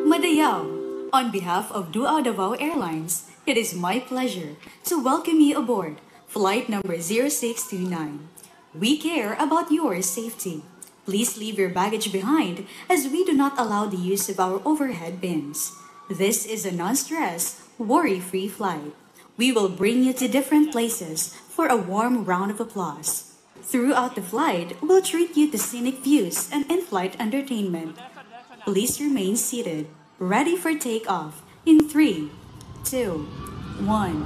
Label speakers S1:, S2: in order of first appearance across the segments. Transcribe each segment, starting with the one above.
S1: Madayao, on behalf of Duao Davao Airlines, it is my pleasure to welcome you aboard flight number 0629. We care about your safety. Please leave your baggage behind as we do not allow the use of our overhead bins. This is a non-stress, worry-free flight. We will bring you to different places for a warm round of applause. Throughout the flight, we'll treat you to scenic views and in-flight entertainment. Please remain seated, ready for takeoff in 3, 2, 1.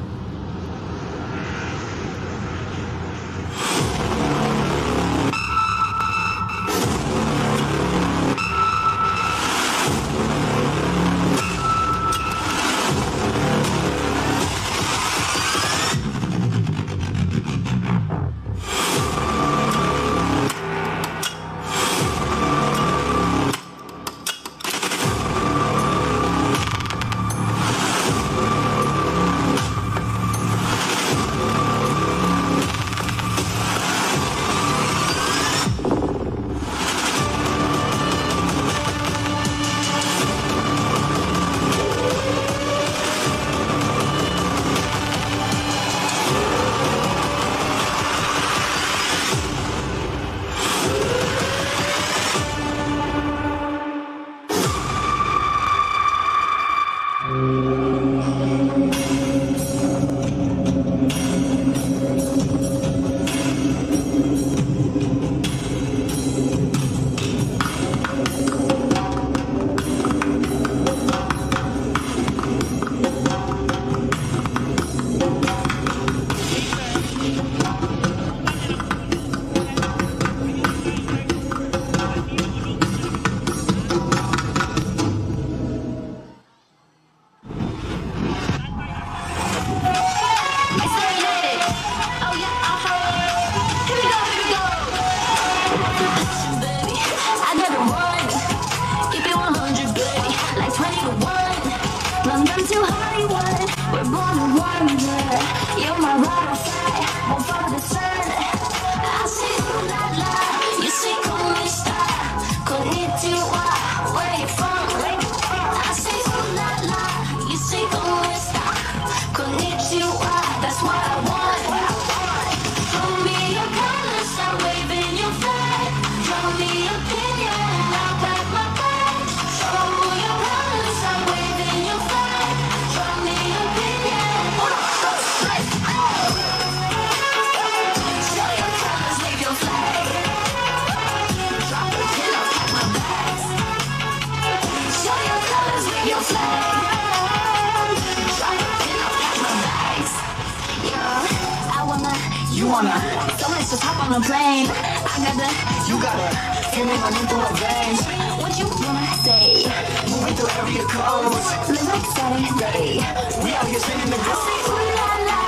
S2: Let's just hop on a plane. I got the, you got it. Feeling running through our veins. What you wanna say? Moving through area codes. Live like Saturday. We out here spinning the globe. I say ooh la la,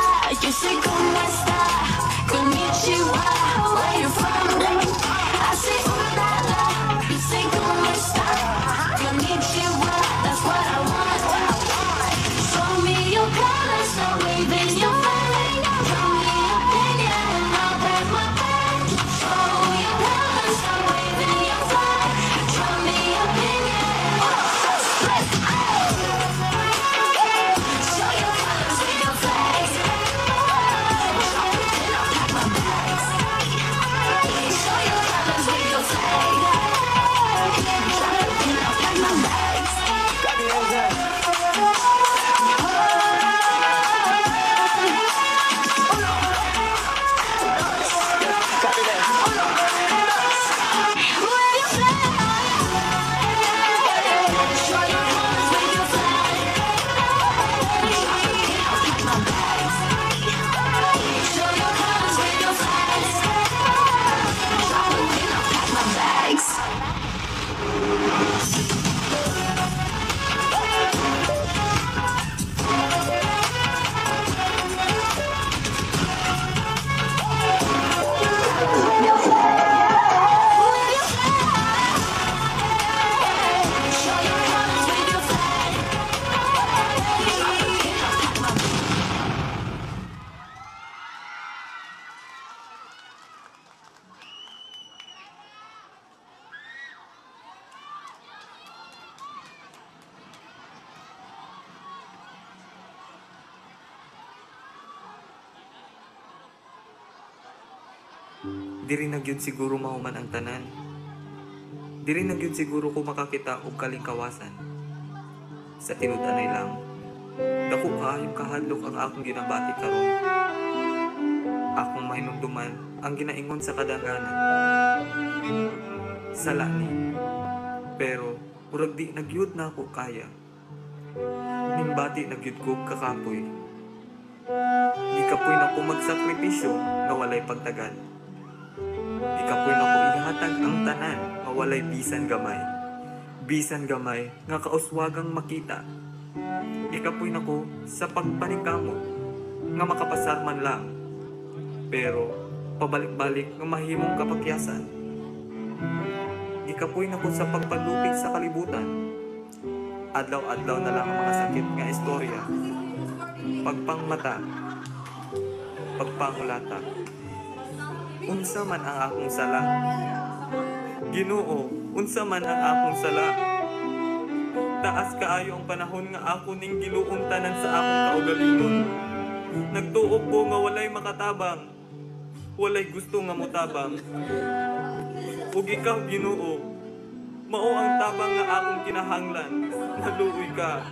S2: you say como esta? Konnichiwa, where you from? I say ooh la la, you say como esta? Konnichiwa, that's what I want. Show me your colors, start waving your flag. Show me your opinion, and I'll pack my bag. Show your colors, start waving your flag. Show me your opinion. Let's go. Show your colors with your flags. And I'll pack my bags. Show your colors with your flag. And I'll pack my bags. Show your colors with your flags.
S3: Diri na gyud siguro mahuman ang tanan. Diri na gyud siguro ko makakita og kalingkawasan. Sa tinud-anay lang, dako kaayong kahadlok ang akong ginabati karon. Akong mahinumduman ang ginaingon sa kadaghanan. Sala ni. Pero urag di nagyud na ako kaya. Nimbati nagyud ko kakapoy. Ikapoy na ko magsakripisyo nga walay pagtagal. Ikapoy na ko ihatag ang tanan nga walay bisan gamay. Bisan gamay nga kauswagang makita. Ikapoy na ko sa pagpaningkamot nga makapasar man lang. Pero pabalik-balik nga mahimong kapakyasan. Ikapoy na ko sa pagpanlupig sa kalibutan. Adlaw-adlaw na lang ang mga sakit nga istorya. Pagpangmata, pagpangulata. Unsa man ang akong sala. Ginoo, unsa man ang akong sala. Taas kaayo ang panahon nga ako ning giluon tanan sa akong kaugalingon. Nagtuok ko nga walay makatabang. Walay gusto nga mutabang. Ug ikaw, Ginoo, mao ang tabang nga akong kinahanglan. Naluoy ka.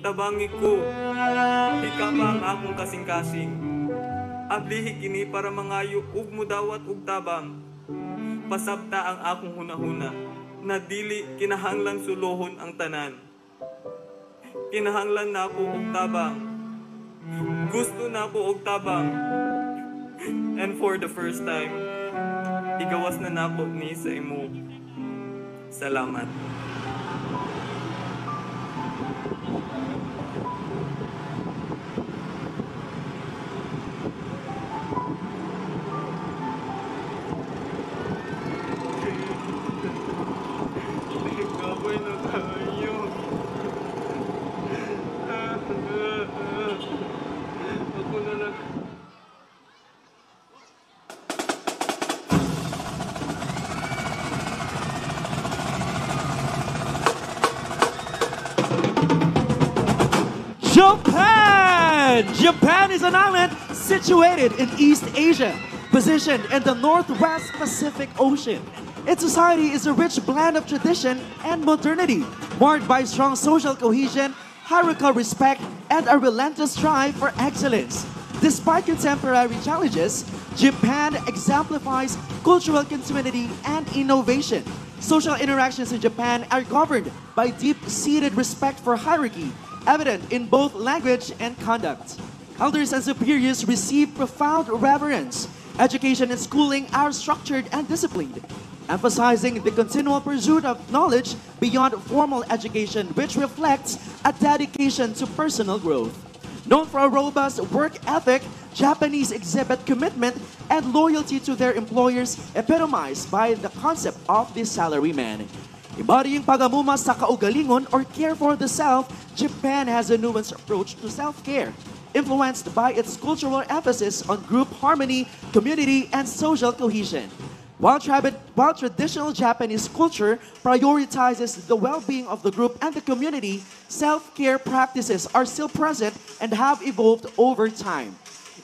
S3: Tabangi ko. Ika pa ang akong kasing-kasing. Ablihi kini para mangayo ug mudawat ug tabang. Pasabta ang akong hunahuna. Na dili kinahanglan sulohon ang tanan. Kinahanglan na ako og tabang. Gusto na ako og tabang. And for the first time, igawas na nako ni sa imo. Salamat. Gabay na tayo. Ako na lang.
S4: Japan! Japan is an island situated in East Asia, positioned in the Northwest Pacific Ocean. Its society is a rich blend of tradition and modernity, marked by strong social cohesion, hierarchical respect, and a relentless drive for excellence. Despite contemporary challenges, Japan exemplifies cultural continuity and innovation. Social interactions in Japan are governed by deep-seated respect for hierarchy, evident in both language and conduct. Elders and superiors receive profound reverence. Education and schooling are structured and disciplined, emphasizing the continual pursuit of knowledge beyond formal education, which reflects a dedication to personal growth. Known for a robust work ethic, Japanese exhibit commitment and loyalty to their employers, epitomized by the concept of the salaryman. Embodying pagamuma sa kaugalingon or care for the self, Japan has a nuanced approach to self-care, influenced by its cultural emphasis on group harmony, community, and social cohesion. While traditional Japanese culture prioritizes the well-being of the group and the community, self-care practices are still present and have evolved over time.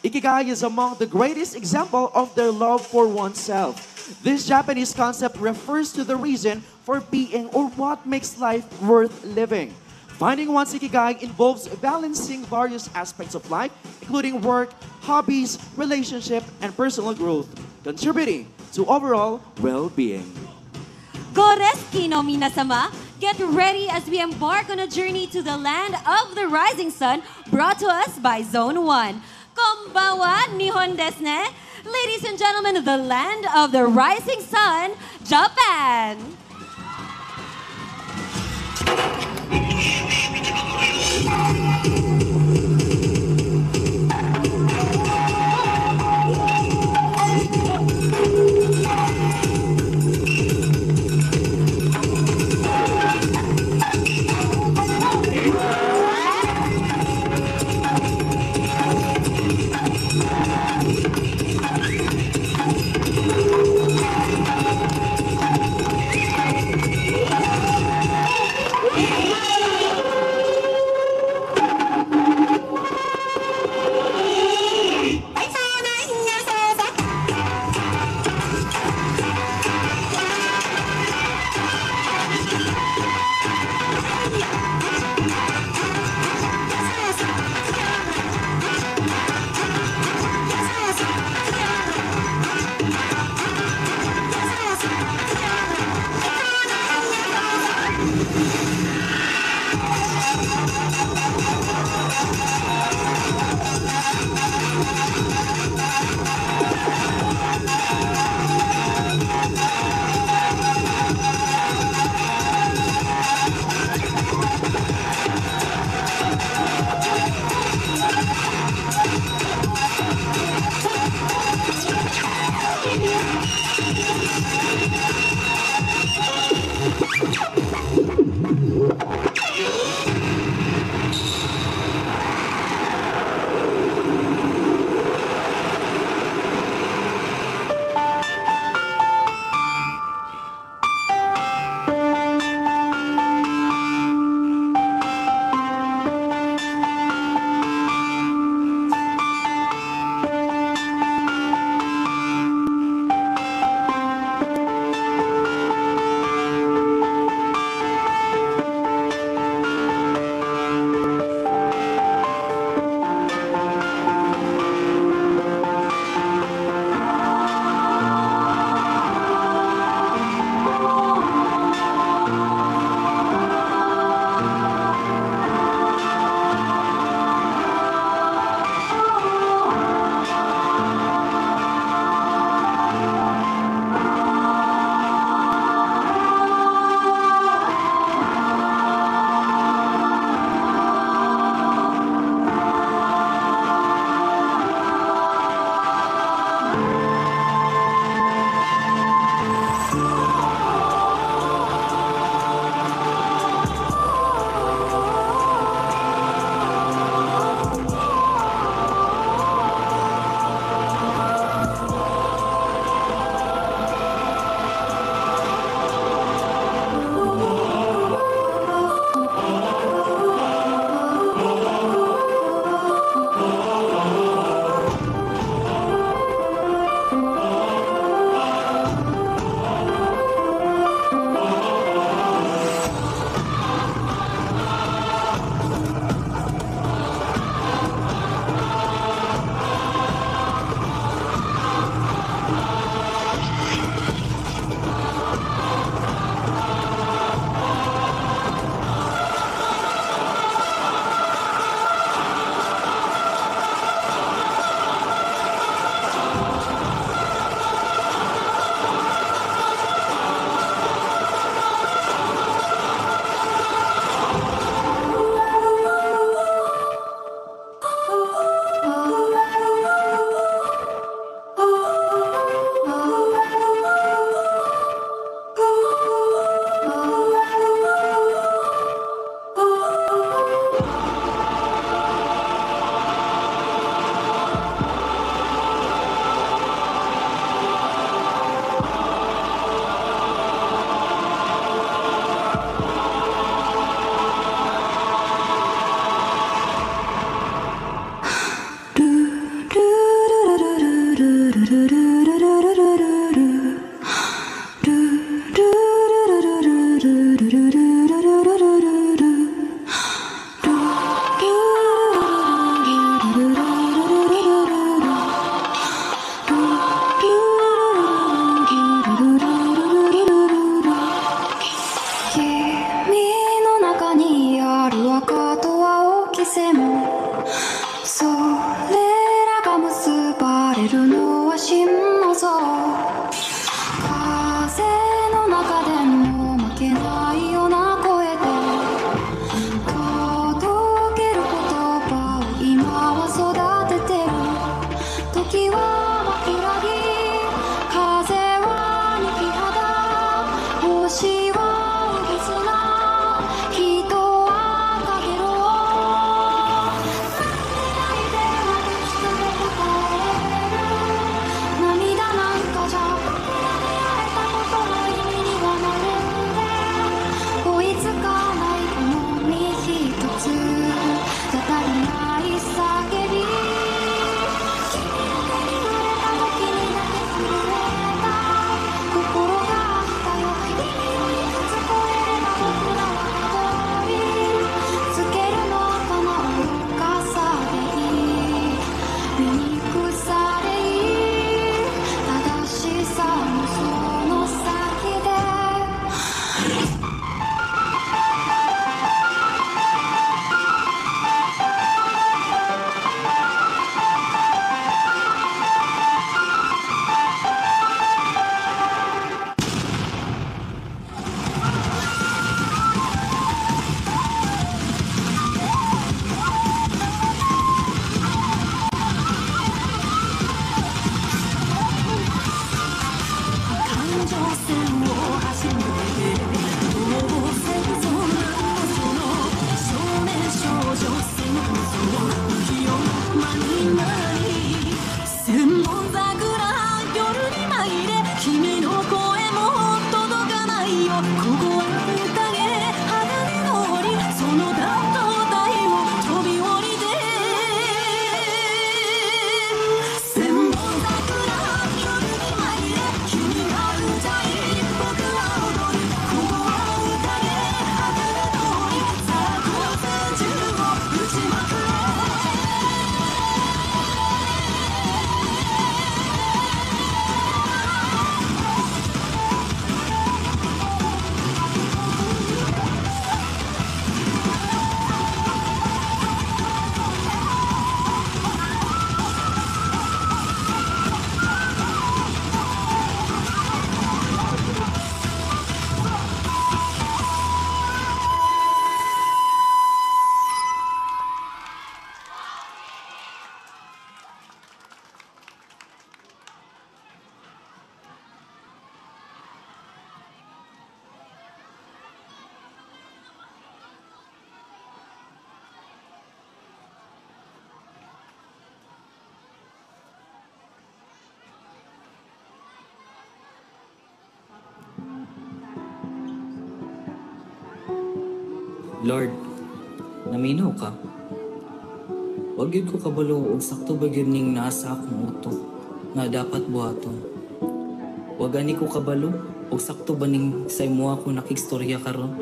S4: Ikigai is among the greatest example of their love for oneself. This Japanese concept refers to the reason for being or what makes life worth living. Finding one's ikigai involves balancing various aspects of life, including work, hobbies, relationship, and personal growth, contributing to overall well-being.
S5: Goreski no minasama, get ready as we embark on a journey to the land of the rising sun, brought to us by Zone 1. Konbanwa, Nihon desu ne. Ladies and gentlemen, the land of the rising sun, Japan.
S2: 私は別な人はかげろう泣いて私と答える涙なんかじゃ出会えたことの意味にはなるんで追いつかないこの身一つが足りない叫び君の手に触れた時にだけ震えた心があったよ意味をいくつ超えれば僕らはたどりつけるのかな愚かさでいい醜さでいい正しさもその先で感情線を走るどうせそんなその少年少女戦争浮世間になり千本桜夜に舞いで君の声も届かないよここは宴鋼の檻その断頭台を飛び降りて千本桜夜に舞いで君が歌い僕は踊るここは宴鋼の檻さあ光線銃を撃ちまくれ
S6: Lord, naminaw ka. Wag yun ko kabalo og sakto ba yun ning nasa akong utok nga dapat buhaton. Wag ani ko kabalo og sakto ba ning sa imo ako nakikstorya karon.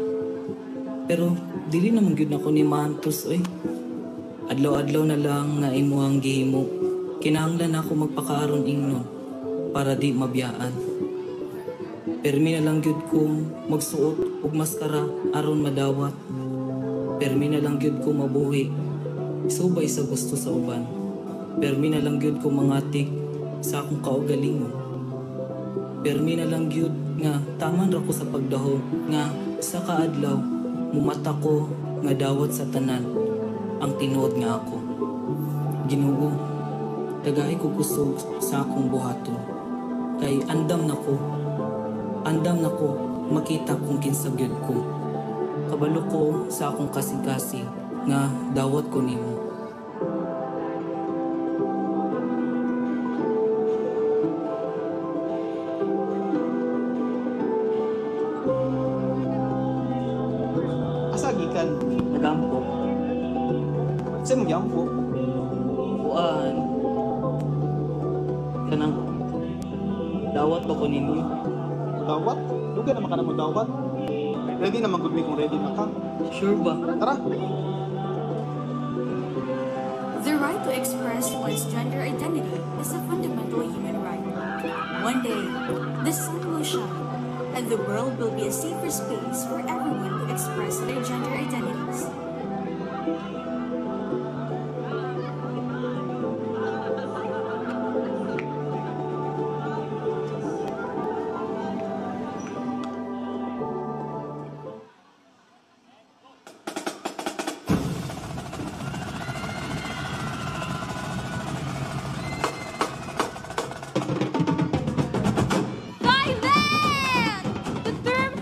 S6: Pero dili naman gyud ako ni maantos oy. Adlaw-adlaw na lang nga imo ang gihimo. Kinahanglan ako magpakaaron ingnon para di mabiyaan. Permi na lang gyud ko magsuot og maskara aron madawat. Permi na lang gyud ko mabuhi. Subay sa gusto sa uban. Permi na lang gyud ko mangatik sa akong kaugalingon. Permi na lang gyud nga taman ra ko sa pagdaho nga sa kaadlaw mumata ko nga dawat sa tanan ang tinuod nga ako. Ginoo, daghay ko kusog sa akong buhaton. Kay andam na ko makita kung kinsa gyud ko. Kabalo ko sa akong kasing-kasing nga dawat ko nimo.
S4: Asa gikan?
S6: Nagampo,
S4: Sa mo gyampo?
S6: kuan, kanang dawat ba ko ninyo?
S4: Dawat? Duga naman ka na mo dawat. Ready naman gud mi kung ready na ka.
S6: Sure ba?
S4: Tara.
S1: The right to express one's gender identity is a fundamental human right. One day, the sun will shine, and the world will be a safer space for everyone to express their gender identities.
S5: Silence! The term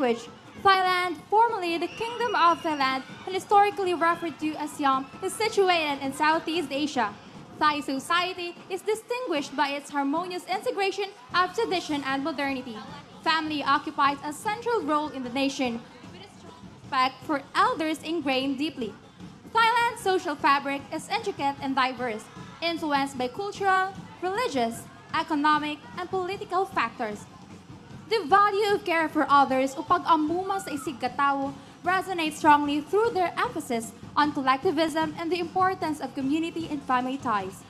S7: language. Thailand, formerly the Kingdom of Thailand and historically referred to as Siam, is situated in Southeast Asia. Thai society is distinguished by its harmonious integration of tradition and modernity. Family occupies a central role in the nation, with a strong respect for elders ingrained deeply. Thailand's social fabric is intricate and diverse, influenced by cultural, religious, economic, and political factors. The value of care for others o pag-amuma sa isig katawo resonates strongly through their emphasis on collectivism and the importance of community and family ties.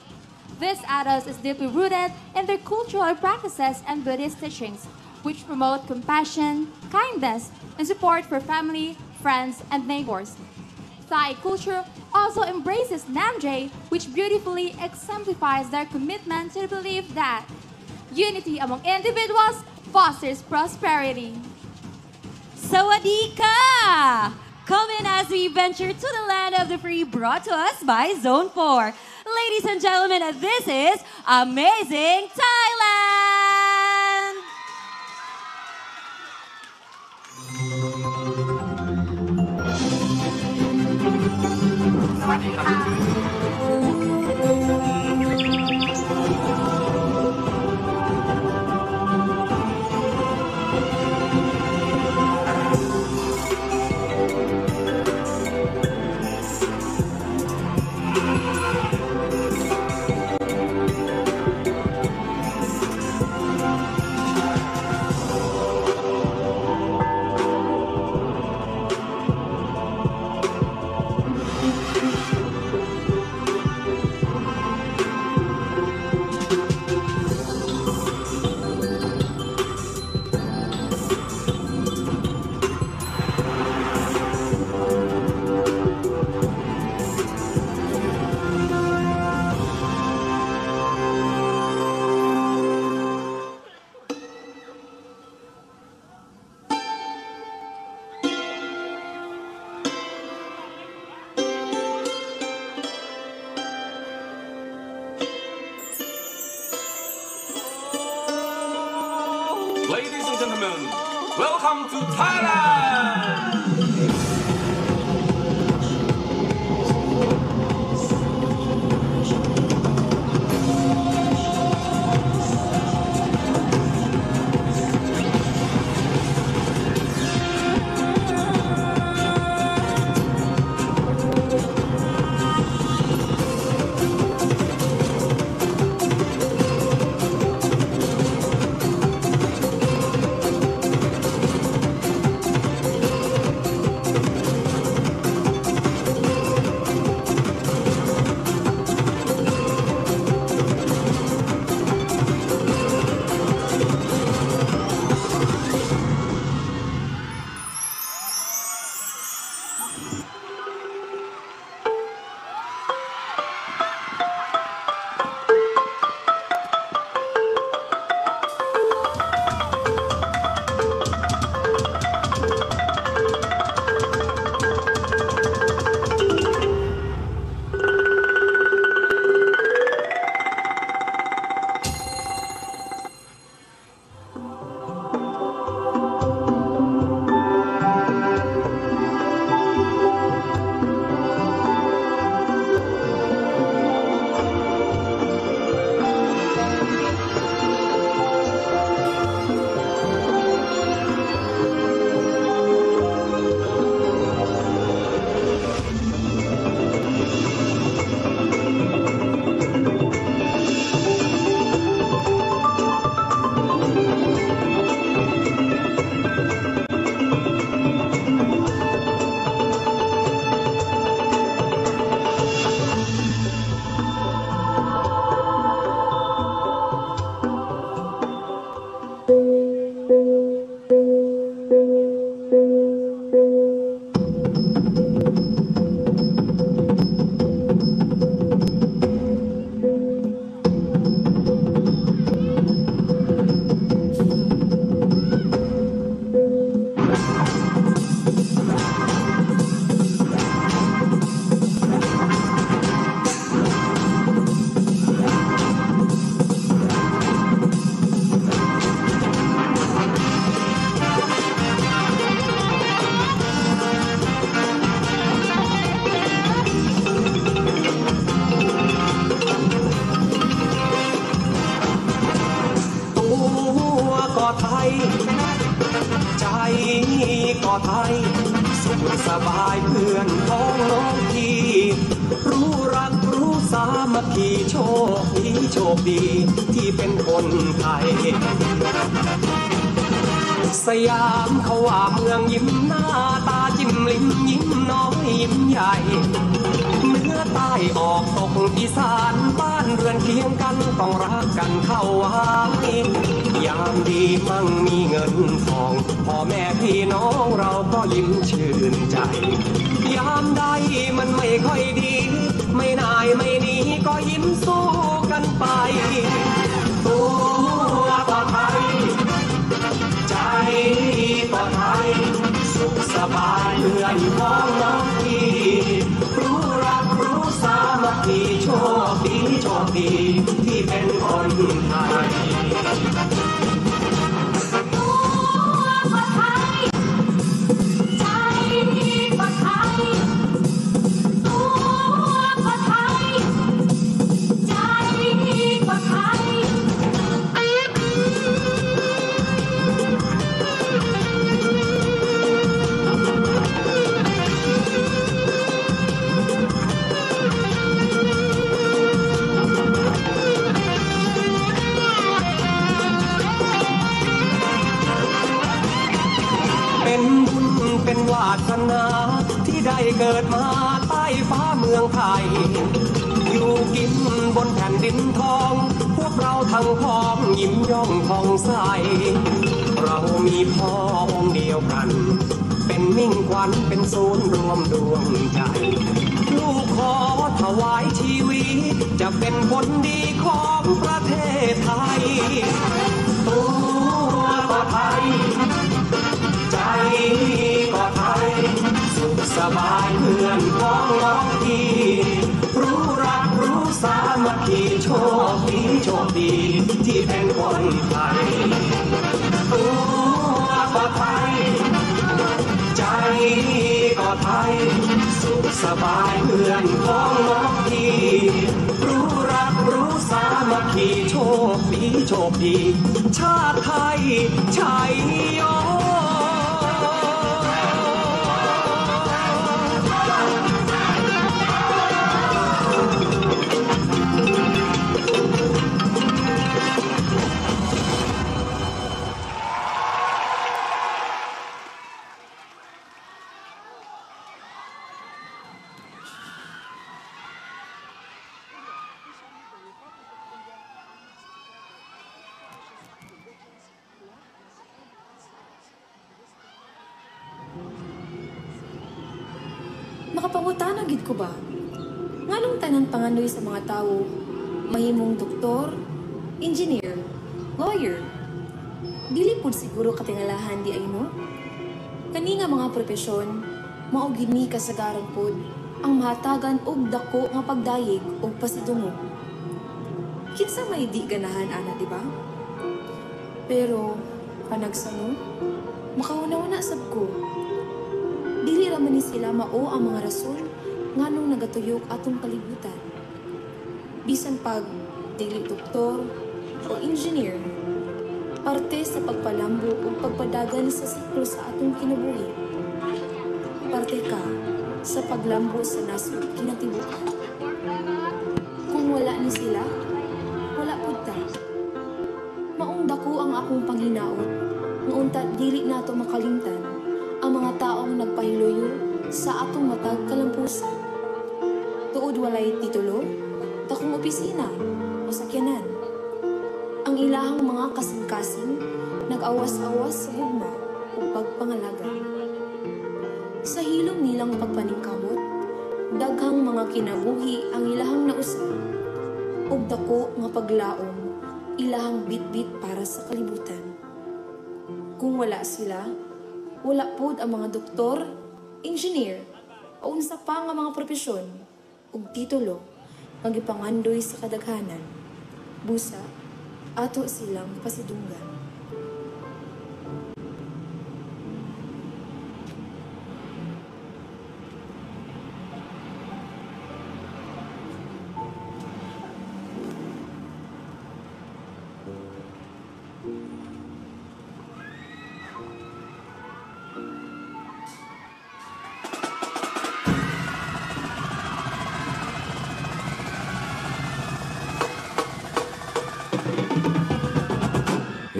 S7: This ethos is deeply rooted in their cultural practices and Buddhist teachings, which promote compassion, kindness, and support for family, friends, and neighbors. Thai culture also embraces Namjay, which beautifully exemplifies their commitment to the belief that unity among individuals fosters prosperity.
S5: Sawadee ka! Come in as we venture to the land of the free, brought to us by Zone 4. Ladies and gentlemen, this is Amazing Thailand!
S8: Ladies and gentlemen, welcome to Thailand!
S9: ใจก็ไทยสุขสบายเพื่อนพ้องน้องพี่รู้รักรู้สามัคคีโชคดีโชคดีที่เป็นคนไทยสยามเขาว่าเมืองยิ้มหน้าตาจิ้มลิ้มยิ้มน้อยยิ้มใหญ่เหนือใต้ออกตกอีสานบ้านเรือนเคียงกันต้องรักกันเข้าไว้ยามดีมั่งมีเงินทองพ่อแม่พี่น้องเราก็ยิ้มชื่นใจยามใดมันไม่ค่อยดีไม่นายไม่หนีก็ยิ้มสู้กันไปตัวก็ไทยใจก็ไทยสุขสบายเพื่อนพ้องน้องพี่รู้รักรู้สามัคคีโชคดีโชคดีที่เป็นคนไทยเป็นวาสนาที่ได้เกิดมาใต้ฟ้าเมืองไทยอยู่กินบนแผ่นดินทองพวกเราทั้งพ้องยิ้มย่องผ่องใสเรามีพ่อองค์เดียวกันเป็นมิ่งขวัญเป็นศูนย์รวมดวงใจลูกขอถวายชีวิตจะเป็นคนดีของประเทศไทยตัวก็ไทยใจก็ไทยสุขสบายเพื่อนพ้องน้องพี่รู้รักรู้สามัคคีโชคดีโชคดีที่เป็นคนไทยตัวก็ไทยใจก็ไทยสุขสบายเพื่อนพ้องน้องพี่รู้รักรู้สามัคคีโชคดีโชคดีชาติไทยชัยโย
S10: Makapangutanang gid ko ba? Nganong tanan pangandoy sa mga tawo, mahimong doktor, engineer, lawyer. Dili pud siguro katingalahan di ay no? Kani nga mga propesyon, mao gini kasagaran pud ang mahatagan og dako nga pagdayeg og pasidungog. Kinsa may di ganahan ana, di ba? Pero panagsano, makawala-wala sab ko. Dili ra man ni sila mao ang mga rason nganong nagatuyok atong kalibutan. Bisan pag dili doktor o engineer, parte sa pagpalambo o pagpadagan sa siklo sa atong kinabuhi. Parte ka sa paglambo sa nasod kinatibukan. Kung wala ni sila, wala pud ta. Maong dako ang akong panginaot, ngaunta dili nato makalimtan ang mga taong nagpahiluyo sa atong matag kalampusan. Tuod walay titulo, takong opisina o sakyanan. Ang ilahang mga kasing-kasing nag-awas-awas sa gugma o pagpangalaga. Sa hilong nilang pagpaningkamot, daghang mga kinabuhi ang ilahang nausap ug dako nga paglaom ilahang bitbit para sa kalibutan. Kung wala sila, wala pod ang mga doktor, engineer, o unsa pa nga mga propesyon ug titulo nga gipangandoy sa kadaghanan. Busa, ato silang pasidunggan.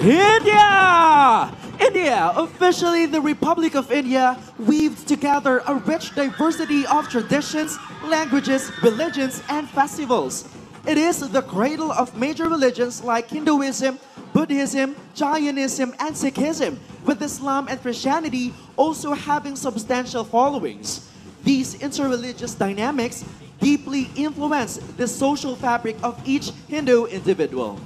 S4: India! India, officially the Republic of India, weaves together a rich diversity of traditions, languages, religions, and festivals. It is the cradle of major religions like Hinduism, Buddhism, Jainism, and Sikhism, with Islam and Christianity also having substantial followings. These interreligious dynamics deeply influence the social fabric of each Hindu individual.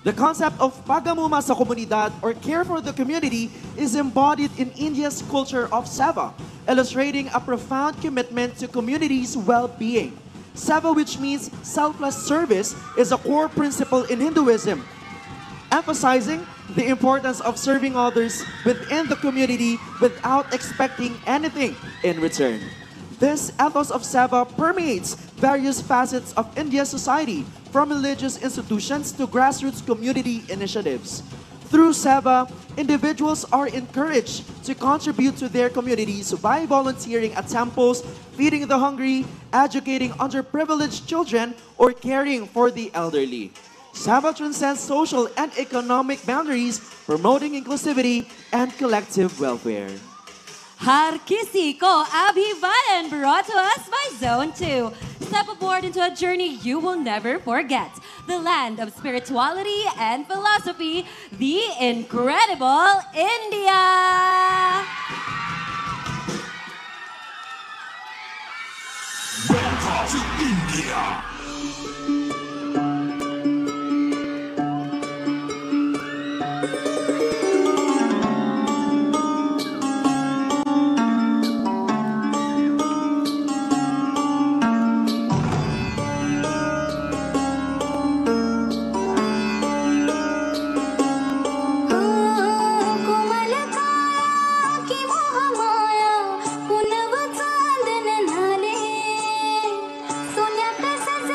S4: The concept of pagamuma sa komunidad or care for the community is embodied in India's culture of seva, illustrating a profound commitment to community's well-being. Seva, which means selfless service, is a core principle in Hinduism, emphasizing the importance of serving others within the community without expecting anything in return. This ethos of seva permeates various facets of India's society, from religious institutions to grassroots community initiatives. Through seva, individuals are encouraged to contribute to their communities by volunteering at temples, feeding the hungry, educating underprivileged children, or caring for the elderly. Seva transcends social and economic boundaries, promoting inclusivity and collective welfare.
S5: Har Kisi Ko Abhivadan, brought to us by Zone 2. Step aboard into a journey you will never forget. The land of spirituality and philosophy, the incredible India!
S11: Welcome to India!
S2: सोन्या का सज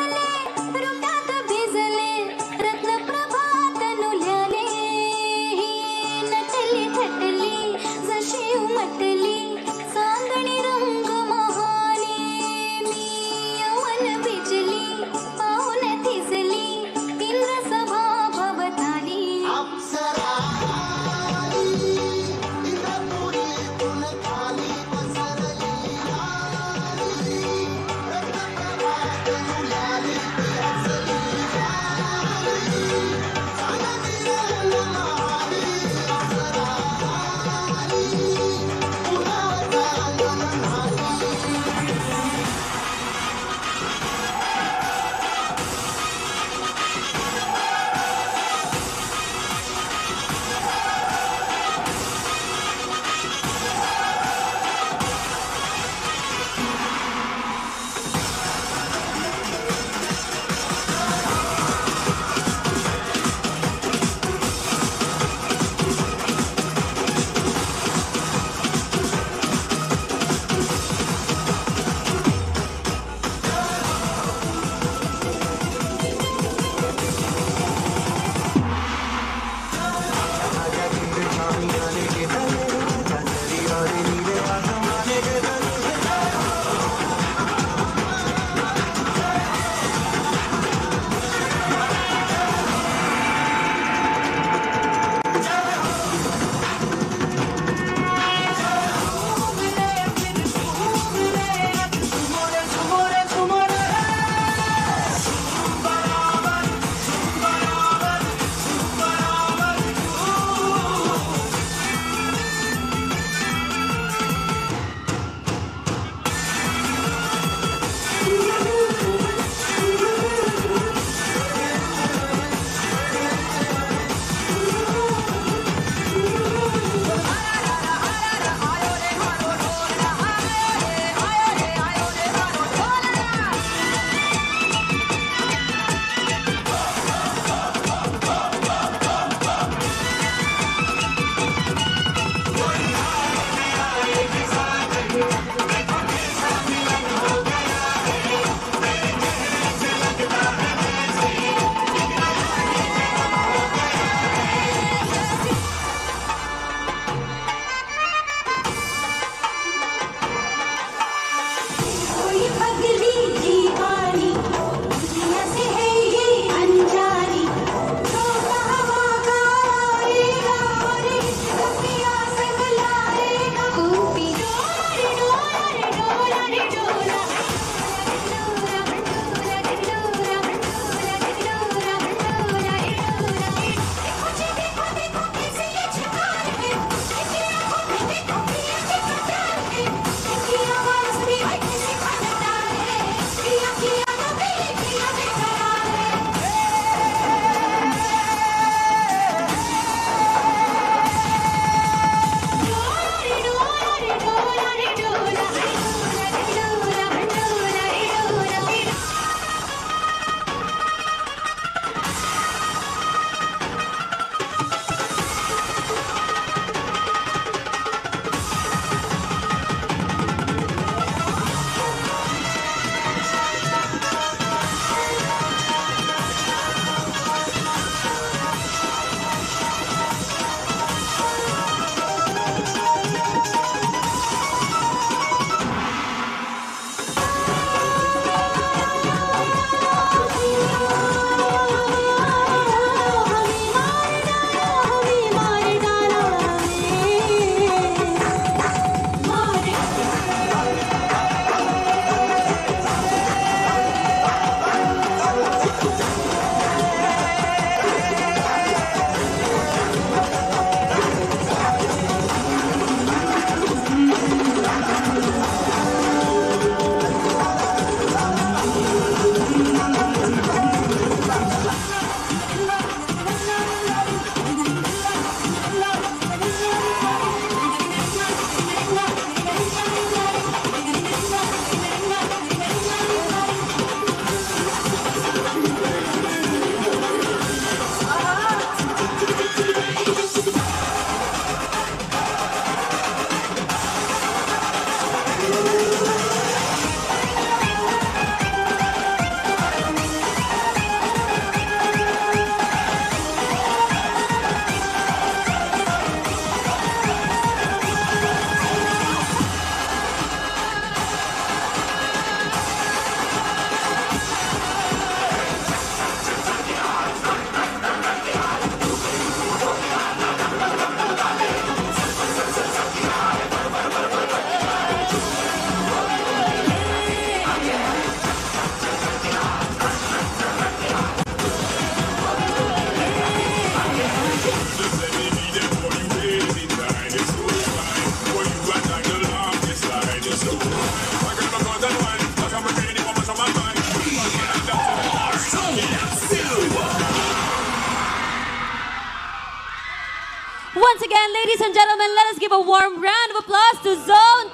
S5: And ladies and gentlemen, let us give a warm round of applause to Zone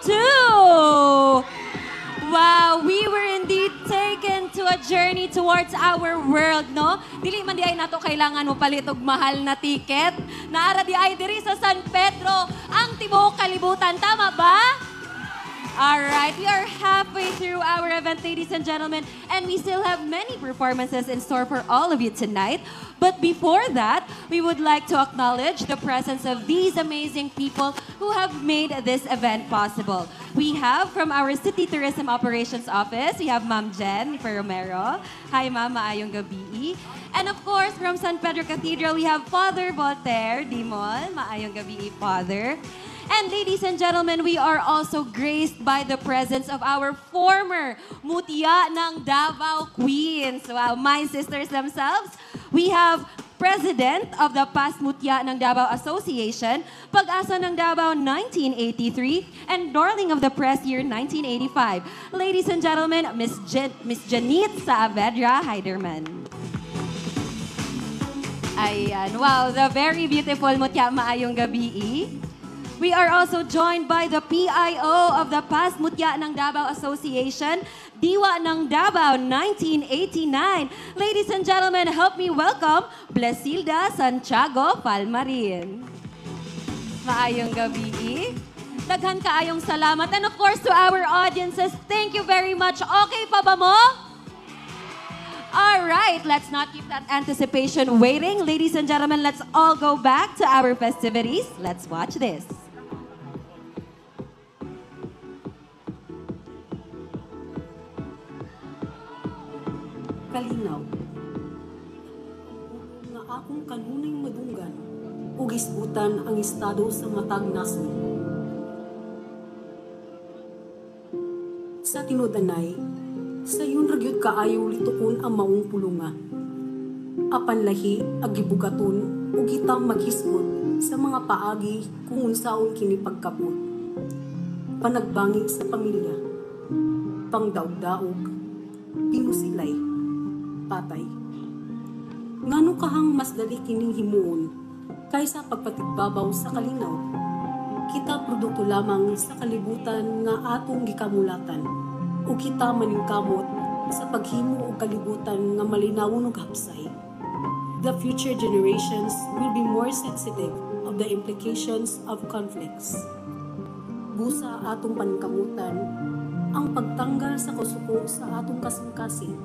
S5: 2. Wow, we were indeed taken to a journey towards our world, no? Dili man di ay nato kailangan mo palit og mahal na ticket. Naara di ay diri sa San Pedro, ang tibuok kalibutan. Tama ba? Alright, we are halfway through our event, ladies and gentlemen, and we still have many performances in store for all of you tonight. But before that, we would like to acknowledge the presence of these amazing people who have made this event possible. We have from our City Tourism Operations Office, we have Ma'am Jen Romero. Hi, Ma'am, maayong gabi. And of course, from San Pedro Cathedral, we have Father Voltaire Dimol. Maayong gabi, Father. And ladies and gentlemen, we are also graced by the presence of our former Mutya ng Davao Queens. Wow, my sisters themselves. We have President of the Past Mutya ng Davao Association, Pag-asa ng Davao 1983, and Darling of the Press year 1985. Ladies and gentlemen, Miss Janit Saavedra Heiderman. Ayan, wow, the very beautiful Mutya, maayong gabi. We are also joined by the PIO of the Past Mutya ng Davao Association, Diwa ng Davao 1989. Ladies and gentlemen, help me welcome Blesilda Santiago Palmarin. Maayong gabi. Daghan kaayong salamat. And of course to our audiences, thank you very much. Okay pa ba mo? All right, let's not keep that anticipation waiting. Ladies and gentlemen, let's all go back to our festivities. Let's watch this.
S12: Kalinaw nga akong kanunay madunggan ug isgutan ang estado sa matag nasod. Sa tinudanay, sayon ragyod kaayo litukon ang maong pulunga. Apan lahi ag gibugaton ug kitang maghisgot sa mga paagi kung unsaon kini pagkapot. Panagbangi sa pamilya, pangdaog-daog, pinusilay, patay. Ngano kahang mas dali kining himuon kaysa pagpatigbabaw sa kalinaw. Kita produkto lamang sa kalibutan nga atong gikamulatan o kita maningkamot sa paghimo og kalibutan nga malinawon ug hapsay. The future generations will be more sensitive of the implications of conflicts. Busa atong paningkamutan ang pagtanggal sa kasuko sa atong kasing-kasing.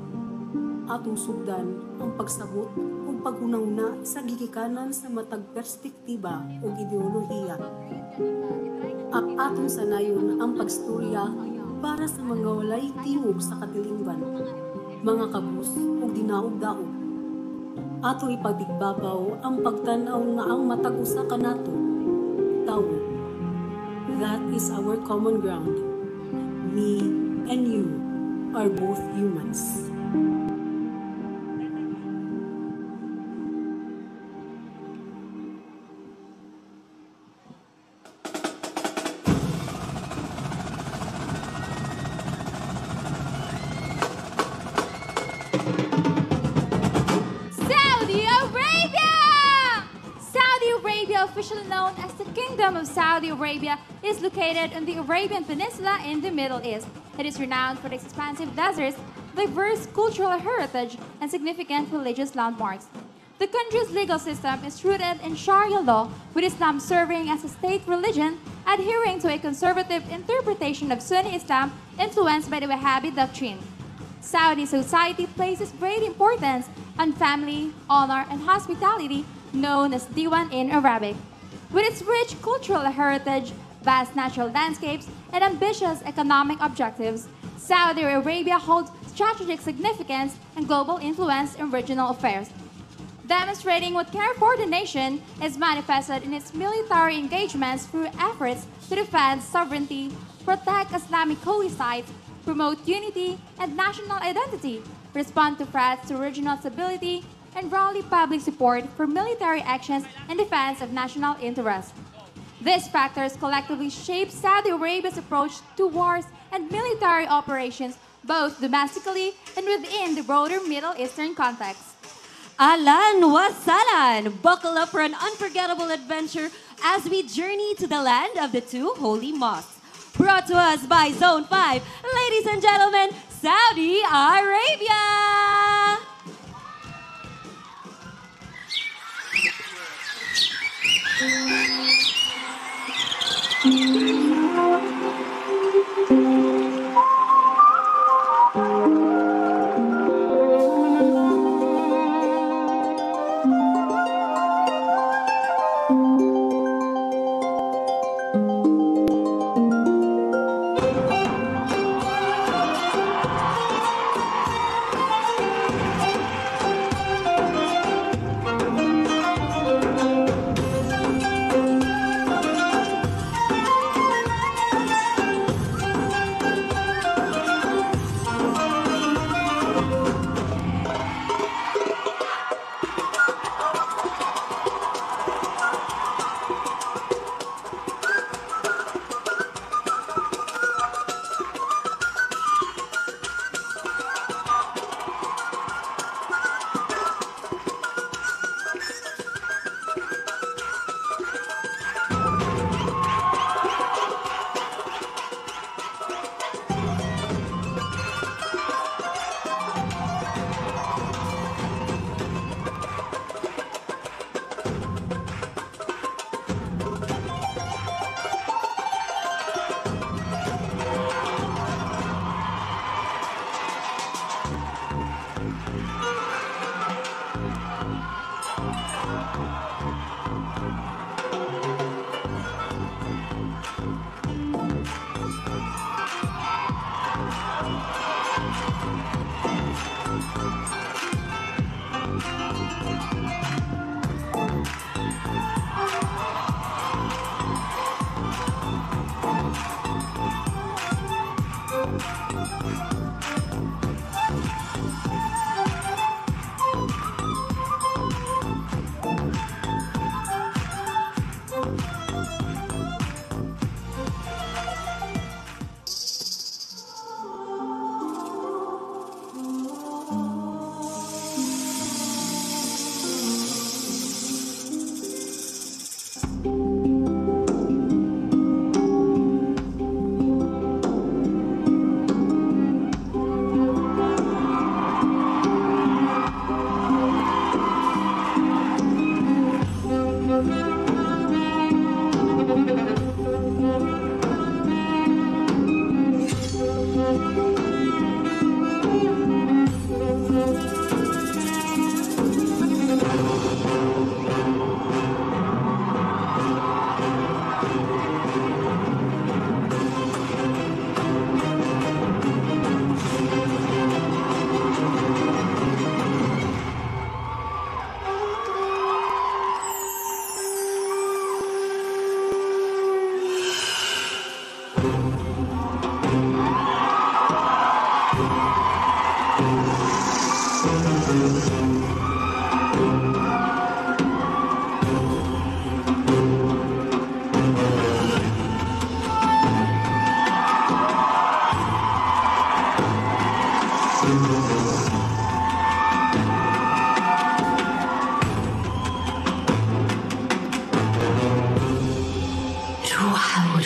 S12: Atong sugdan ang pagsabot o paghunahuna sa gigikanan sa matag perspektiba o ideolohiya. At atong sanayon ang pagstorya para sa mga walay tingog sa katilingban, mga kabus o dinaog-daog. Atong ipagdigbabaw ang pagtanaw nga ang matag usa kanato, tawo. That is our common ground. Me and you are both humans.
S7: Officially known as the Kingdom of Saudi Arabia, is located in the Arabian Peninsula in the Middle East. It is renowned for its expansive deserts, diverse cultural heritage, and significant religious landmarks. The country's legal system is rooted in Sharia law, with Islam serving as a state religion, adhering to a conservative interpretation of Sunni Islam influenced by the Wahhabi doctrine. Saudi society places great importance on family, honor, and hospitality, known as Diwan in Arabic. With its rich cultural heritage, vast natural landscapes, and ambitious economic objectives, Saudi Arabia holds strategic significance and global influence in regional affairs. Demonstrating what care for the nation is manifested in its military engagements through efforts to defend sovereignty, protect Islamic holy sites, promote unity and national identity, respond to threats to regional stability, and rally public support for military actions and defense of national interests. These factors collectively shape Saudi Arabia's approach to wars and military operations, both domestically and within the broader Middle Eastern context.
S5: Alan Wasalan! Buckle up for an unforgettable adventure as we journey to the land of the two holy mosques. Brought to us by Zone 5, ladies and gentlemen, Saudi Arabia!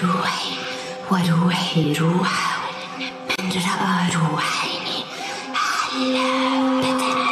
S2: روحي وروحي روحه من رأى روحين حلا بدنا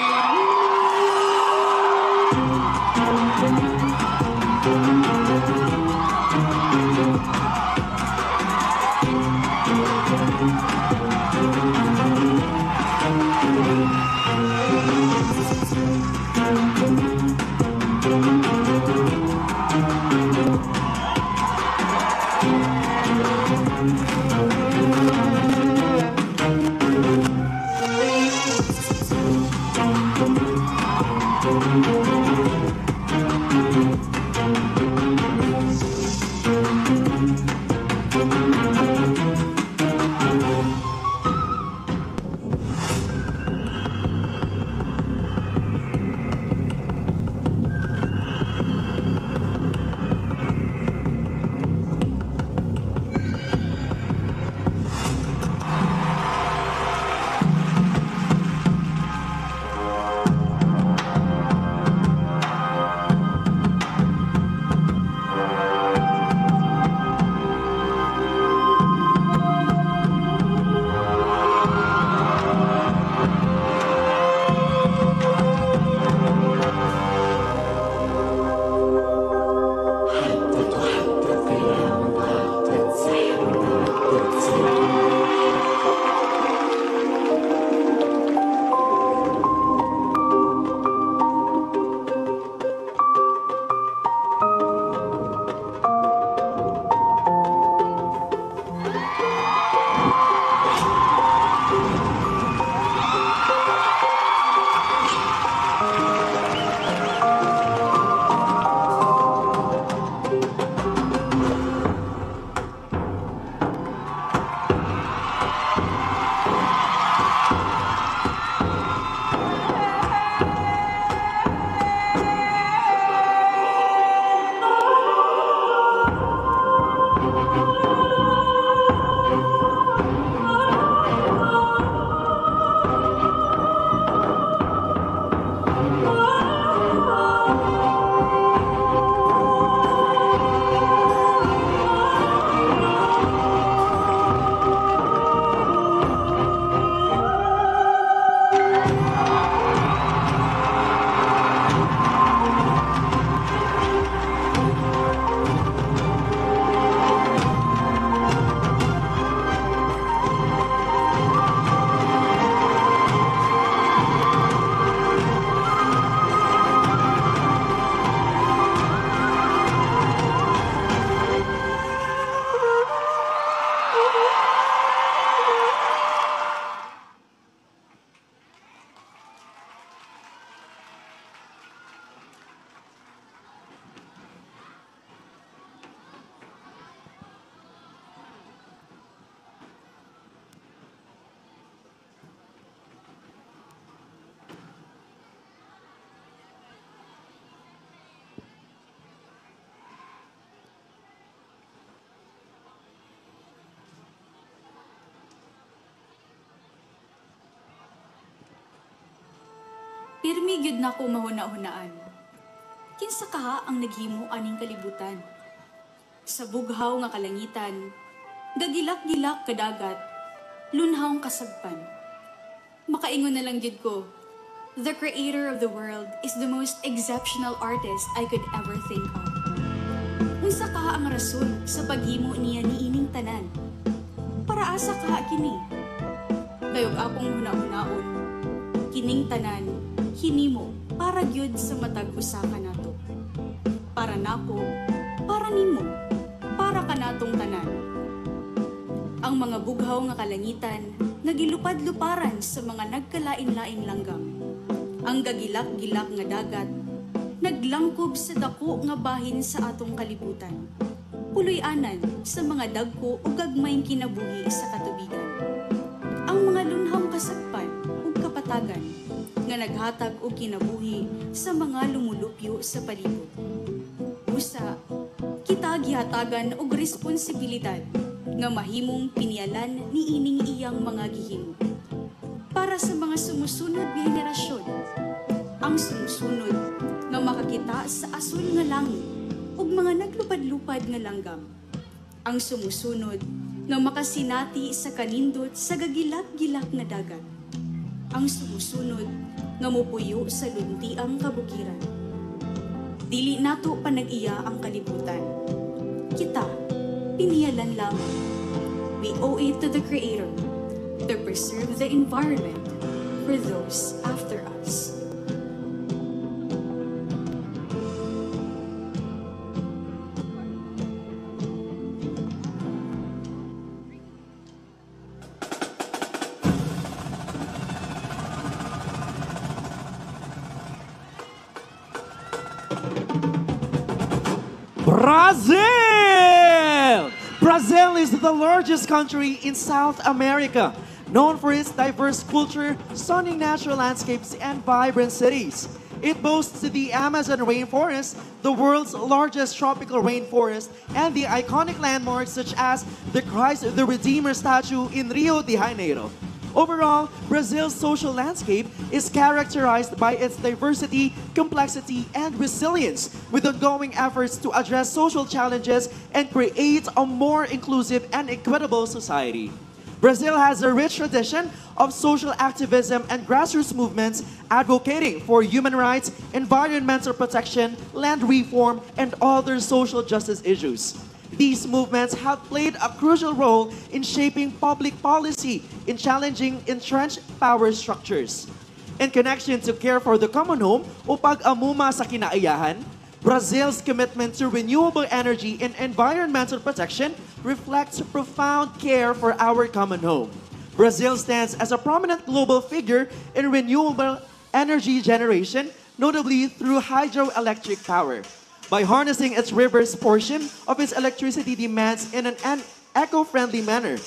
S1: Pirmi gyud nako mahuna-hunaan. Kinsa kaha ang naghimo aning kalibutan? Sa bughaw nga kalangitan, gagilak-gilak kadagat, lunhawng kasagpan. Makaingon na lang gyud ko, the creator of the world is the most exceptional artist I could ever think of. Unsa kaha ang rason sa paghimo niya niining tanan? Para asa kaha kini? Dayog akong huna-hunaon, kining tanan, hinimo para gyud sa matag usa ka nato. Para nako, para nimo, para kanatong tanan. Ang mga bughaw nga kalangitan nagilupad-luparan sa mga nagkalain-laing langgam. Ang gagilak-gilak nga dagat naglangkob sa dako nga bahin sa atong kalibutan. Puloy-anan sa mga dagko ug gagmayng kinabuhi sa katubigan. Ang mga lunham kasagpan ug kapatagan nga naghatag og kinabuhi sa mga lumulupyo sa palibot. Usa, kita gihatagan og responsibilidad nga mahimong pinyalan niining iyang mga gihimo. Para sa mga sumusunod nga henerasyon, ang sumusunod nga makakita sa asul nga langit ug mga naglupad-lupad nga langgam. Ang sumusunod nga makasinati sa kanindot sa gagilak-gilak nga dagat. Ang sumusunod nga mopuyo sa luntiang kabukiran. Dili nato panag-iya ang kalibutan. Kita, piniyalan lang. We owe it to the Creator to preserve the environment for those after us.
S4: Brazil! Brazil is the largest country in South America, known for its diverse culture, stunning natural landscapes, and vibrant cities. It boasts the Amazon rainforest, the world's largest tropical rainforest, and the iconic landmarks such as the Christ the Redeemer statue in Rio de Janeiro. Overall, Brazil's social landscape is characterized by its diversity, complexity, and resilience, with ongoing efforts to address social challenges and create a more inclusive and equitable society. Brazil has a rich tradition of social activism and grassroots movements advocating for human rights, environmental protection, land reform, and other social justice issues. These movements have played a crucial role in shaping public policy, in challenging entrenched power structures. In connection to care for the common home o pag-amuma sa kinaiyahan, Brazil's commitment to renewable energy and environmental protection reflects profound care for our common home. Brazil stands as a prominent global figure in renewable energy generation, notably through hydroelectric power. By harnessing its rivers portion of its electricity demands in an eco-friendly manner.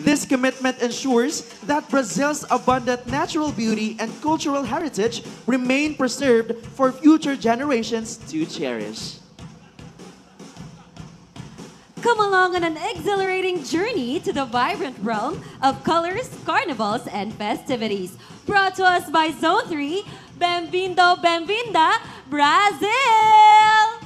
S4: This commitment ensures that Brazil's abundant natural beauty and cultural heritage remain preserved for future generations to cherish.
S5: Come along on an exhilarating journey to the vibrant realm of colors, carnivals, and festivities. Brought to us by Zone 3, Bem-vindo, Bem-vinda, Brazil!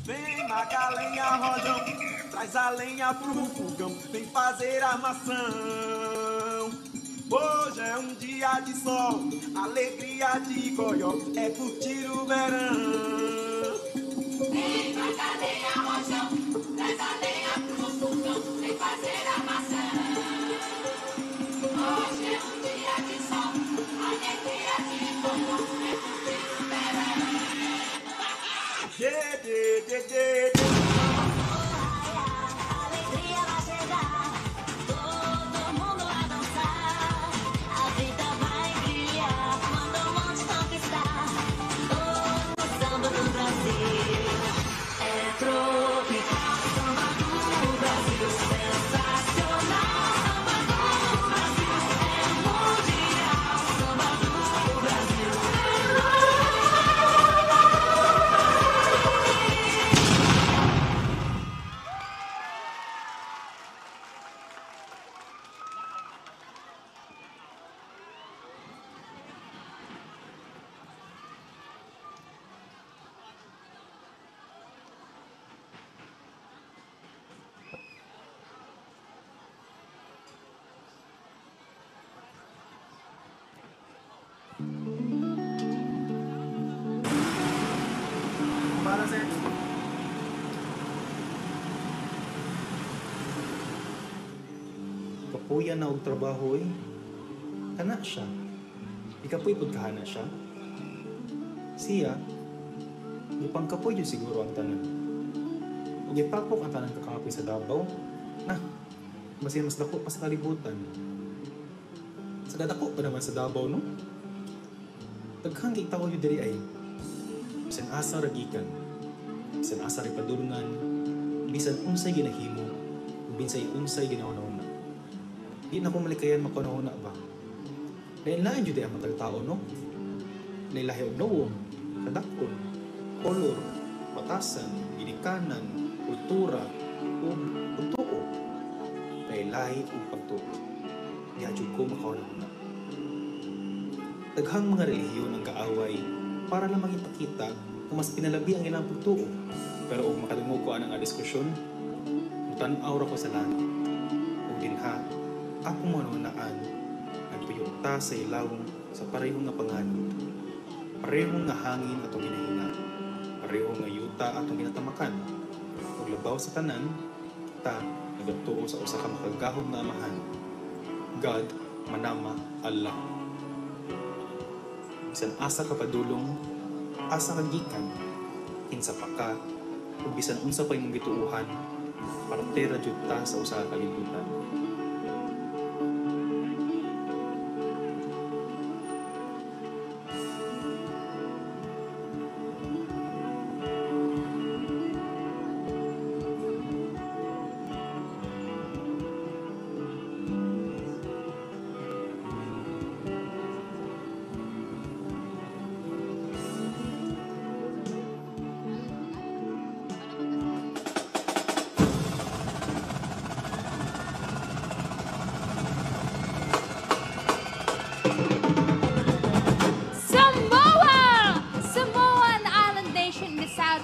S13: Vem matar lenha, rojão, traz a lenha pro fogão, vem fazer armação. Hoje é um dia de sol, alegria de goió, é curtir o verão.
S2: Vem matar lenha, rojão, traz a lenha pro fogão, vem fazer armação. Hoje é um dia de sol, alegria de goió, é curtir o verão.
S13: Yeah, yeah, yeah, yeah.
S2: Alegria vai chegar, todo mundo vai dançar. A vida vai brilhar quando o mundo conquistar. Oh, o samba do Brasil é tropical. Samba do Brasil, sensacional. Samba do Brasil é mundial. Samba do Brasil
S13: Para sir.
S14: Kapuyan na og trabaho eh. Kana siya. Ikapoy pud kahana siya. Siya, ipang kapoy yun siguro ang tanan. Ug ipapok ang tanan kakapoy sa Davao. Nah, basin mas dako pa sa kalibutan. Sa dadako pa naman sa Davao, no? Daghang gitaw yun diri ay. Bisan asa ragikan. Bisan asa ripadulungan. Bisan unsay ginahimo. Bisan unsay ginahuna-una. Di na ko malikayan makunahuna ba? Lain-lain jud ang matag tao, no? Nailahi og noong, kadakon, kolor, batasan, ginikanan, kultura, ug pagtuo. Nailahi ug pagtuo. Di jud ko makunahuna. Daghang mga relihiyon ang kaaway para lang makipakita kung mas pinalabi ang ilang pagtuo. Pero kung makadungog ko anang diskusyon, tanaw ra ko sa langit. Ug dinha, akong manunaan, nagpuyukta sa ilawong sa parehong nga panganod. Parehong nga hangin atong ginahina. Parehong nga yuta atong ginatamakan. Ug labaw sa tanan, ta nagatuo sa usa ka makagahom nga amahan. God, manama, Allah. Bisan asa ka padulong, asa ka gikan, kinsa pa ka, ug bisan unsa pa imong gituuhan, parte ra jud ta sa usa ka kalibutan.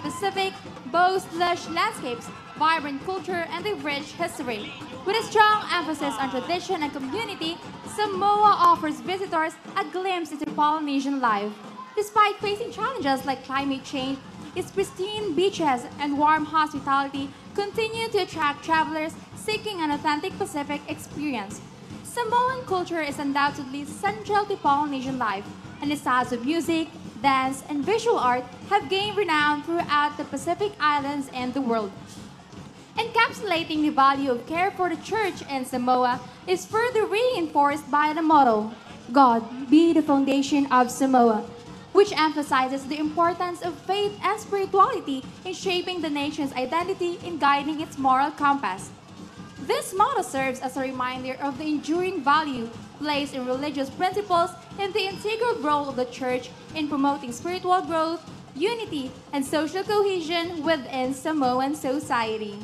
S7: Pacific boasts lush landscapes, vibrant culture, and a rich history. With a strong emphasis on tradition and community, Samoa offers visitors a glimpse into Polynesian life. Despite facing challenges like climate change, its pristine beaches and warm hospitality continue to attract travelers seeking an authentic Pacific experience. Samoan culture is undoubtedly central to Polynesian life, and its styles of music, dance, and visual art have gained renown throughout the Pacific Islands and the world. Encapsulating the value of care for the church in Samoa is further reinforced by the motto, God be the foundation of Samoa, which emphasizes the importance of faith and spirituality in shaping the nation's identity and guiding its moral compass. This motto serves as a reminder of the enduring value placed in religious principles and the integral role of the Church in promoting spiritual growth, unity, and social cohesion within Samoan society.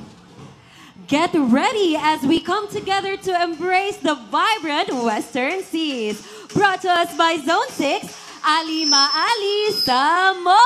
S5: Get ready as we come together to embrace the vibrant Western Seas. Brought to us by Zone 6, Ali Maali Samoa!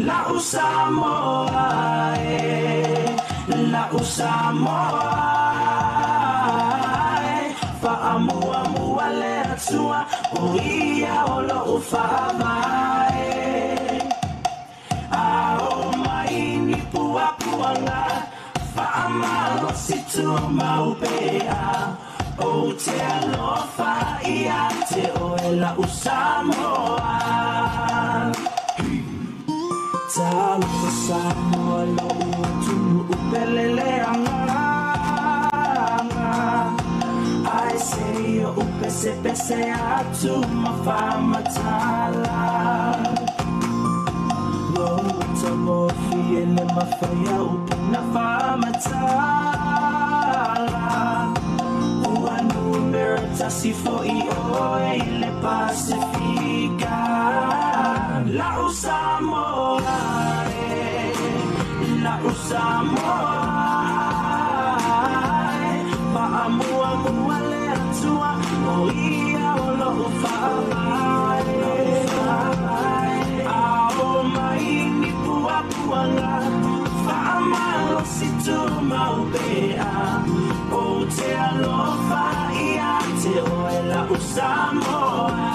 S15: Lau Samoa, Lau Samoa, Fa'amua le atua, o ia o lo ufa'amai. Ao mai ni puapuanga, fa'amalo situ maupea, o te alofa ia te oe Lau Samoa. Talo Samoa lo tunu upelele anga. I say yo upese pese atu mafama tala. Lo utamo fiele mafaya upena fama tala. Uanu merita si fo I oe le Pacifica. Lau Samoa, Lau Samoa, Fa'amua le atua, o ia o lo ufa'amai. Ao mai ni puapuanga, fa'amalo situ maupea, o te alofa ia te oe Lau Samoa.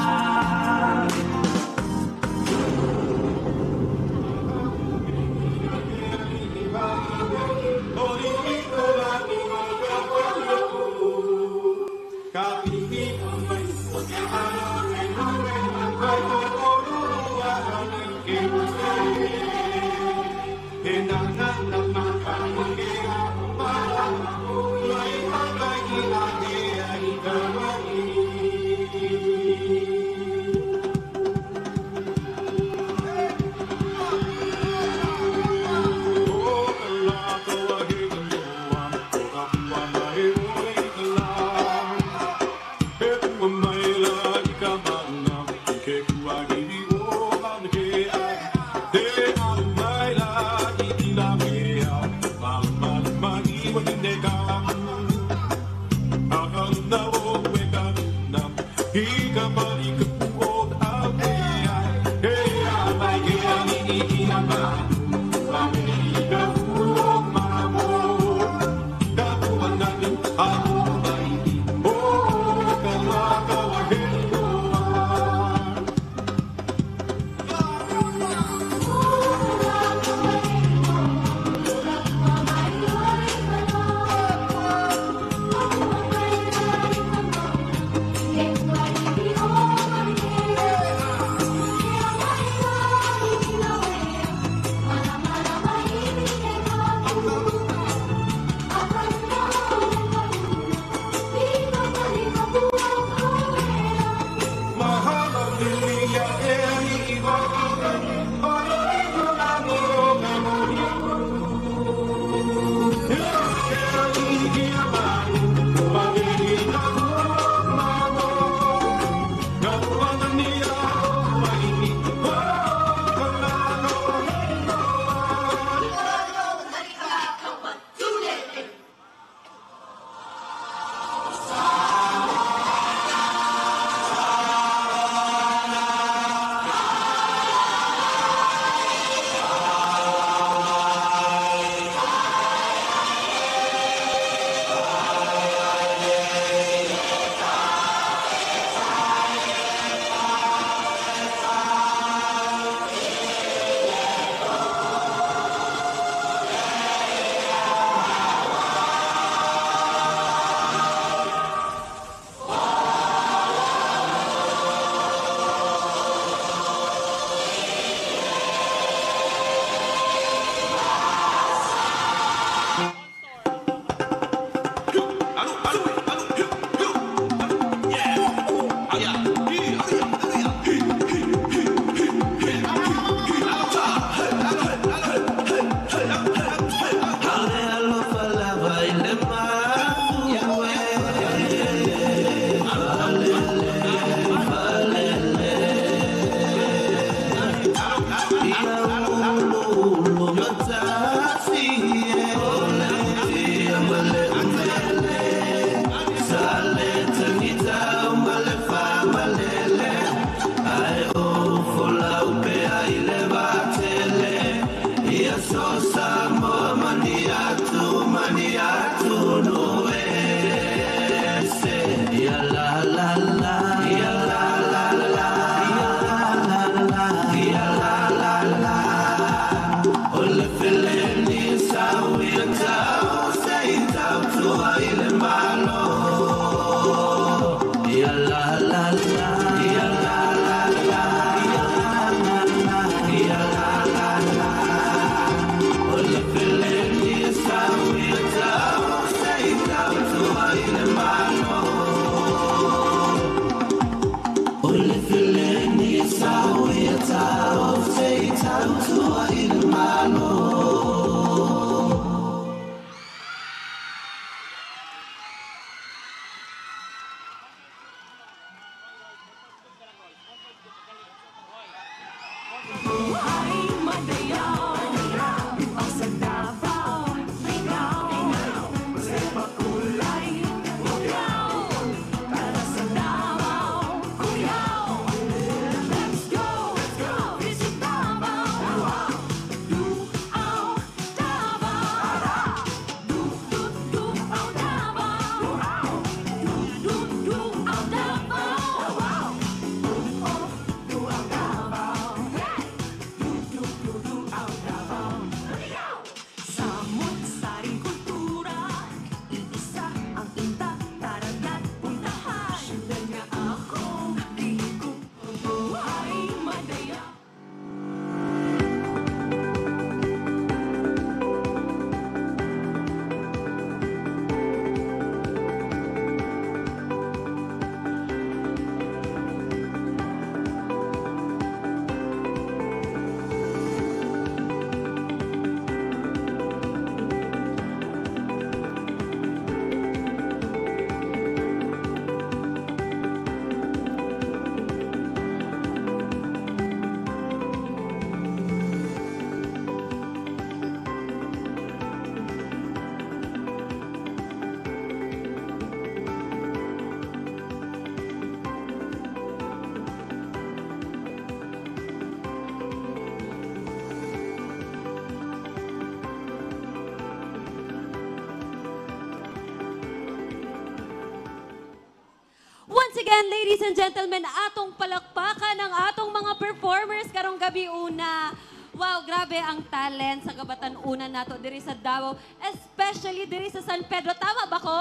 S5: Once again, ladies and gentlemen, atong palakpakan ang atong mga performers karong gabi una. Wow, grabe ang talent sa gabatan una nato diri sa Davao, especially diri sa San Pedro. Tama ba ko?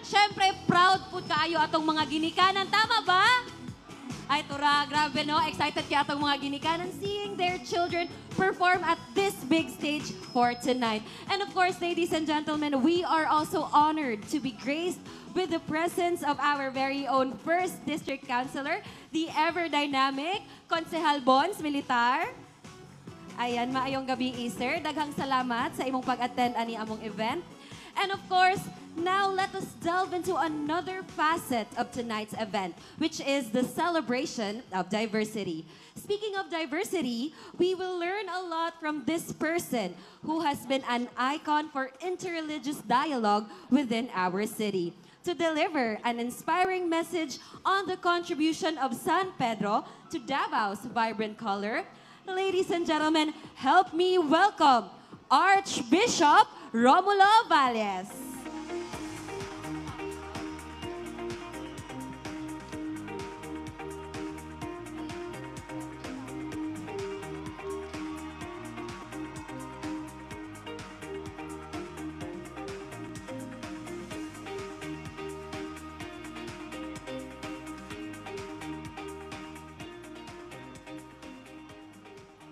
S5: Siyempre, proud po kaayo atong mga ginikanan. Tama ba? Ay, tura, grabe no? Excited kaya atong mga ginikanan seeing their children perform at this big stage for tonight. And of course, ladies and gentlemen, we are also honored to be graced with the presence of our very own First District Councilor, the ever-dynamic Konsehal Bons Militar. Ayan, maayong gabi, sir. Daghang salamat sa imong pag-attend ani among event. And of course, now let us delve into another facet of tonight's event, which is the celebration of diversity. Speaking of diversity, we will learn a lot from this person who has been an icon for interreligious dialogue within our city, to deliver an inspiring message on the contribution of San Pedro to Davao's vibrant color. Ladies and gentlemen, help me welcome Archbishop Romulo Valles.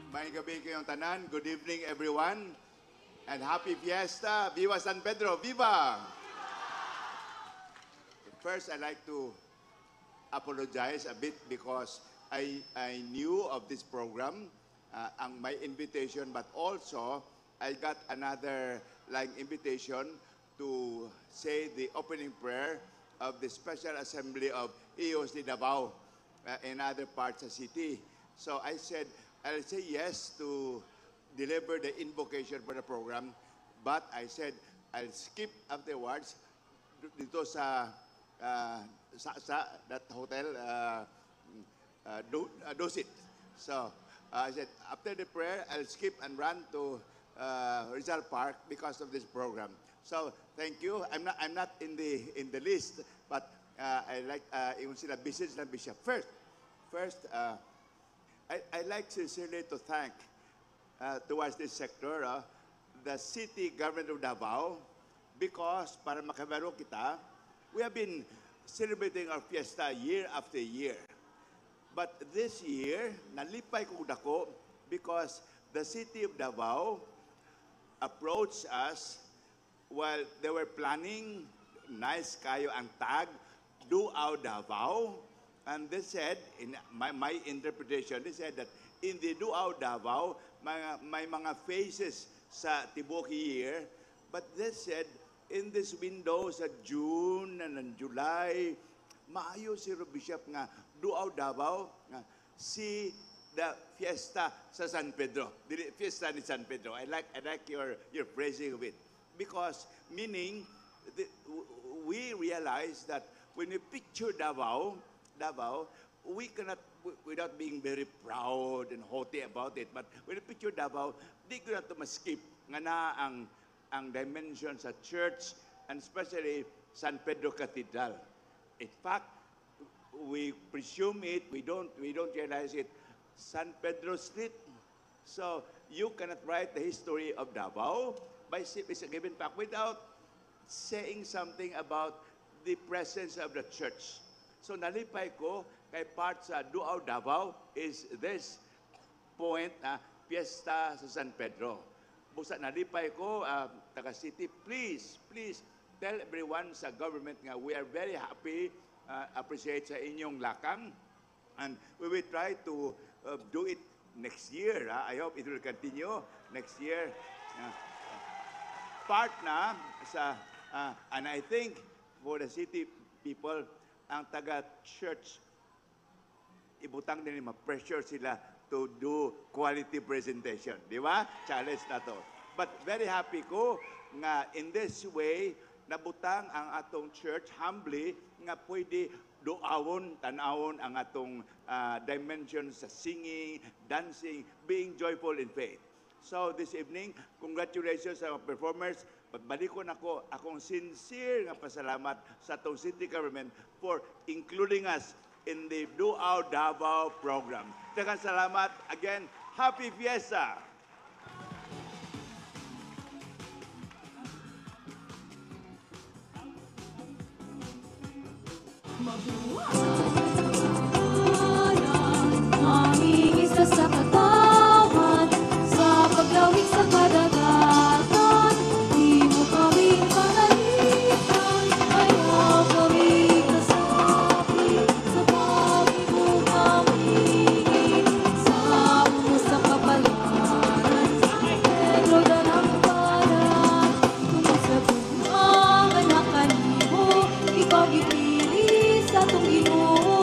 S16: May gabi kayong tanan. Good evening, everyone. And happy fiesta. Viva San Pedro. Viva! First, I'd like to apologize a bit because I knew of this program, ang my invitation, but also I got another invitation to say the opening prayer of the Special Assembly of EOSD Davao in other parts of the city. So I said, I'll say yes to deliver the invocation for the program, but I said I'll skip afterwards dito sa that hotel, Dusit. So I said after the prayer, I'll skip and run to Rizal Park because of this program. So thank you. I'm not in the list, but I like yung sila business na bishop. First. I'd like sincerely to thank towards this sector the city government of Davao because para makabaro kita, we have been celebrating our fiesta year after year. But this year, nalipay ko dako because the city of Davao approached us while they were planning, nice kayo ang tag, Duaw Davao. And they said, in my interpretation, they said that in the Duaw Davao, may mga faces sa tibuok year. But they said, in this window sa June and July, maayo si Bishop nga Duaw Davao nga si the fiesta sa San Pedro. The fiesta ni San Pedro. I like your phrasing of it. Because meaning we realize that when we picture Davao, we cannot, without being very proud and haughty about it, but when we picture Davao, di ko na ito maskip nga na ang dimension sa church and especially San Pedro Cathedral. In fact, we presume it, we don't realize it, San Pedro Street. So you cannot write the history of Davao by a given fact without saying something about the presence of the church. So nalipay ko kay part sa Duaw Davao is this point na Fiesta sa San Pedro. Busa nalipay ko, taga city, please tell everyone sa government nga we are very happy, appreciate sa inyong lakang, and we will try to do it next year. I hope it will continue next year. Part na sa, and I think for the city people, ang taga-church, ibutang din ma-pressure sila to do quality presentation. Di ba? Challenge na to. But very happy ko nga in this way, nabutang ang atong church humbly nga pwede doawon, tanawon ang atong dimension sa singing, dancing, being joyful in faith. So this evening, congratulations sa mga performers. Pagbalikon ako, akong sincere nga pasalamat sa atong city government for including us in the Duaw Davao program. Daghang salamat. Again, Happy Fiesta!
S2: Aming isa sa katawan, sa paglawig sa kadagatan, di mo kami pangalitan, ayaw kami kasabi, sa pagig mo kami, sa mo sa kapalaran, sa Pedro na ng paran, kumasabog ang anak kanimo, ikaw gipili sa itong Ginoo.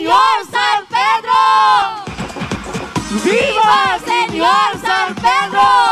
S5: Señor San Pedro! Viva Señor San Pedro!